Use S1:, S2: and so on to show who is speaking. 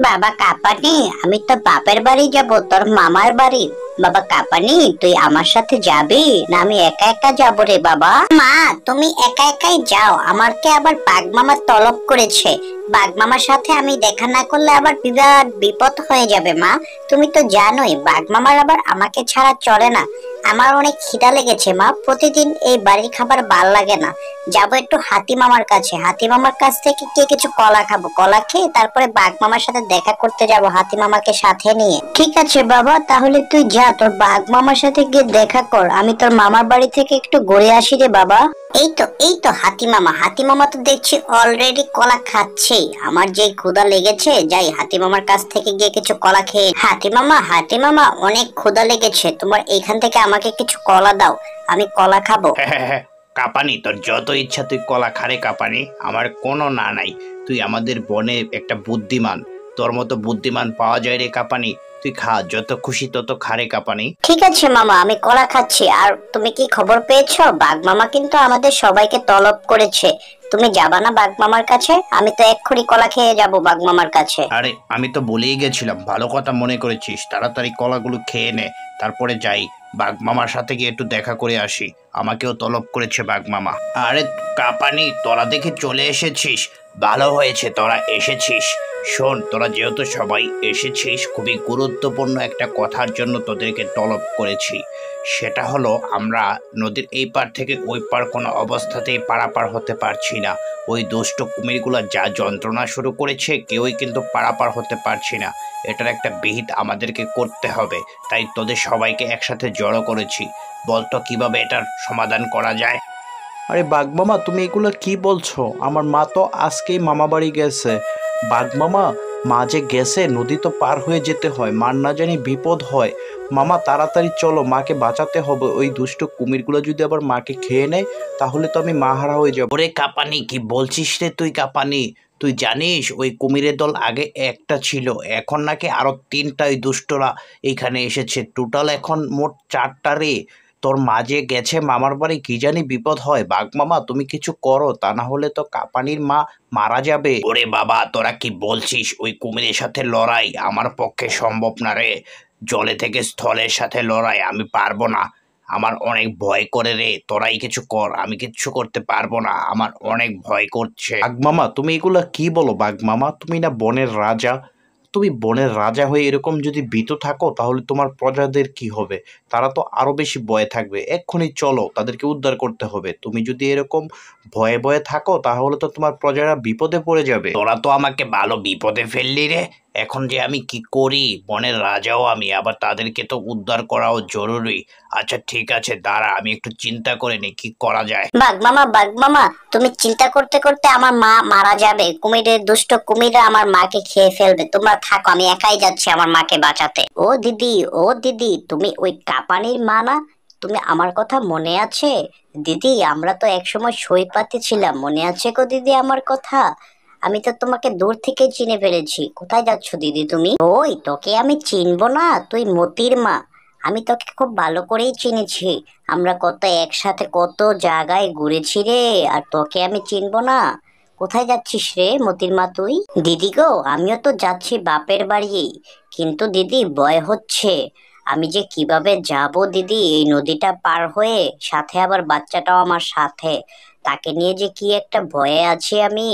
S1: বাবা কাপানি, আমি তো বাপের বাড়ি যাব, তোর মামার বাড়ি। বাবা কাপানি, তুই আমার সাথে যাবি না আমি একা একা যাব রে বাবা? মা, তুমি একা একাই যাও, আমাকে আবার বাঘ মামা তলব করেছে। বাঘ মামার সাথে আমি দেখা না করলে আবার বিরাট বিপদ হয়ে যাবে মা। তুমি তো জানোই বাঘ মামার আবার আমাকে ছাড়া চলে না। আমার অনেক খিদা লেগেছে মা, প্রতিদিন এই বাড়ির খাবার ভাল লাগে না। যাবো একটু হাতি মামার কাছে, হাতি মামার কাছ থেকে কে কিছু কলা খাবো, কলা খেয়ে তারপরে বাঘ মামার সাথে দেখা করতে যাব হাতি মামাকে সাথে নিয়ে। ঠিক আছে বাবা, তাহলে তুই যা, তোর বাঘ মামার সাথে গিয়ে দেখা কর, আমি তোর মামার বাড়ি থেকে একটু ঘুরে আসি রে বাবা। এই তো হাতি মামা, হাতি মামা তো দেখছি অলরেডি কলা খাচ্ছে। আমার যে ক্ষুধা লেগেছে, যাই হাতি মামার কাছ থেকে গিয়ে কিছু কলা খেয়ে। হাতি মামা অনেক ক্ষুধা লেগেছে, তোমার এইখান থেকে আমাকে কিছু কলা দাও, আমি কলা খাবো।
S2: হ্যাঁ, কাপানি, তোর যত ইচ্ছা তুই কলা খারে কাপানি, আমার কোনো না নাই। তুই আমাদের বনে একটা বুদ্ধিমান, তোর মতো বুদ্ধিমান পাওয়া যায় রে কাপানি। তুই খা, যত খুশি তত খারে কাপানি।
S1: ঠিক আছে মামা, আমি কলা খাচ্ছি। আর তুমি কি খবর পেয়েছো, বাঘ মামা কিন্তু আমাদের সবাইকে তলব করেছে। তুমি যাবা না বাঘ মামার কাছে? আমি তো এক্ষুনি কলা খেয়ে যাব বাঘ মামার কাছে।
S2: আরে আমি তো বলেই গেছিলাম, ভালো কথা মনে করেছিস। তাড়াতাড়ি কলাগুলো খেয়ে নে, তারপরে যাই বাঘ মামার সাথে গিয়ে একটু দেখা করে আসি। আমাকেও তলব করেছে বাঘ মামা। আরে কাপানি, তোরা দেখে চলে এসেছিস, ভালো হয়েছে তোরা এসেছিস। শোন, তোরা যেহেতু সবাই এসেছিস, খুবই গুরুত্বপূর্ণ একটা কথার জন্য তোদেরকে তলব করেছি। সেটা হলো, আমরা নদীর এই পার থেকে ওই পার কোনো অবস্থাতেই পারাপার হতে পারছি না। ওই দুষ্ট কুমিরগুলো যা যন্ত্রণা শুরু করেছে, কেউই কিন্তু পারাপার হতে পারছি না। এটার একটা বিহিত আমাদেরকে করতে হবে, তাই তোদের সবাইকে একসাথে জড়ো করেছি। বলতো কিভাবে এটার সমাধান করা যায়?
S3: আরে বাঘ মামা, তুমি এগুলো কি বলছো? আমার মা তো আজকেই মামা বাড়ি গেছে। বাঘ মামা, মা যে গেছে, নদী তো পার হয়ে যেতে হয়, মার না জানি বিপদ হয়। মামা তাড়াতাড়ি চলো, মাকে বাঁচাতে হবে। ওই দুষ্ট কুমিরগুলো যদি আবার মাকে খেয়ে নেয়, তাহলে তো আমি মাহারা হয়ে যাবো।
S2: ওরে কাপানি, কি বলছিস রে তুই কাপানি? তুই জানিস ওই কুমিরের দল আগে একটা ছিল, এখন নাকি আরো তিনটা ওই দুষ্টরা এইখানে এসেছে। টোটাল এখন মোট চারটা রে। তোর মা যে গেছে মামার বাড়ি, কি জানি বিপদ হয়। বাঘ মামা তুমি কিছু করো, তা না হলে তো কাপানির মা মারা যাবে। ওরে বাবা, তোরা কি বলছিস? ওই কুমিরের সাথে লড়াই আমার পক্ষে সম্ভব না রে। জলে থেকে স্থলের সাথে লড়াই আমি পারবো না, আমার অনেক ভয় করে রে। তোরাই কিছু কর, আমি কিচ্ছু করতে পারবো না, আমার অনেক ভয় করছে।
S3: বাঘ মামা তুমি এগুলা কি বলো? বাঘ মামা, তুমি না বনের রাজা? তুমি বনের রাজা হয়ে এরকম যদি ভীত থাকো, তাহলে তোমার প্রজাদের কি হবে? তারা তো আরো বেশি ভয়ে থাকবে। এক্ষুনি চলো, তাদেরকে উদ্ধার করতে হবে। তুমি যদি এরকম ভয়ে ভয়ে থাকো, তাহলে তো তোমার প্রজারা বিপদে পড়ে যাবে।
S2: তোরা তো আমাকে ভালো বিপদে ফেললি রে। এখন যে আমি কি করি? বনের রাজাও আমি, আবার তাদেরকে তো উদ্ধার করাও জরুরি। আচ্ছা ঠিক আছে, দাঁড়া, আমি একটু চিন্তা করে নি কি করা যায়।
S1: বাঘ মামা, তুমি চিন্তা করতে করতে আমার মা মারা যাবে। কুমিরের দুষ্ট কুমিররা আমার মাকে খেয়ে ফেলবে। তোমরা থাকো, আমি একাই যাচ্ছি আমার মাকে বাঁচাতে। ও দিদি, তুমি ওই কাপানির মা না? তুমি আমার কথা মনে আছে? দিদি, আমরা তো একসময় সইপাতি ছিলাম, মনে আছে গো দিদি আমার কথা? আমি তো তোমাকে দূর থেকে চিনে ফেলেছি। কোথায় যাচ্ছ দিদি তুমি? ওই, তোকে আমি চিনবো না? তুই মতির মা, আমি তোকে খুব ভালো করেই চিনেছি। আমরা কত একসাথে কত জায়গায় ঘুরেছি রে, আর তোকে আমি চিনবো না? কোথায় যাচ্ছিস রে মতির মা তুই? দিদি গো, আমিও তো যাচ্ছি বাপের বাড়ি, কিন্তু দিদি ভয় হচ্ছে। আমি যে কিভাবে যাব দিদি এই নদীটা পার হয়ে, সাথে আবার বাচ্চাটাও আমার সাথে, তাকে নিয়ে যে কি একটা ভয়ে আছি আমি।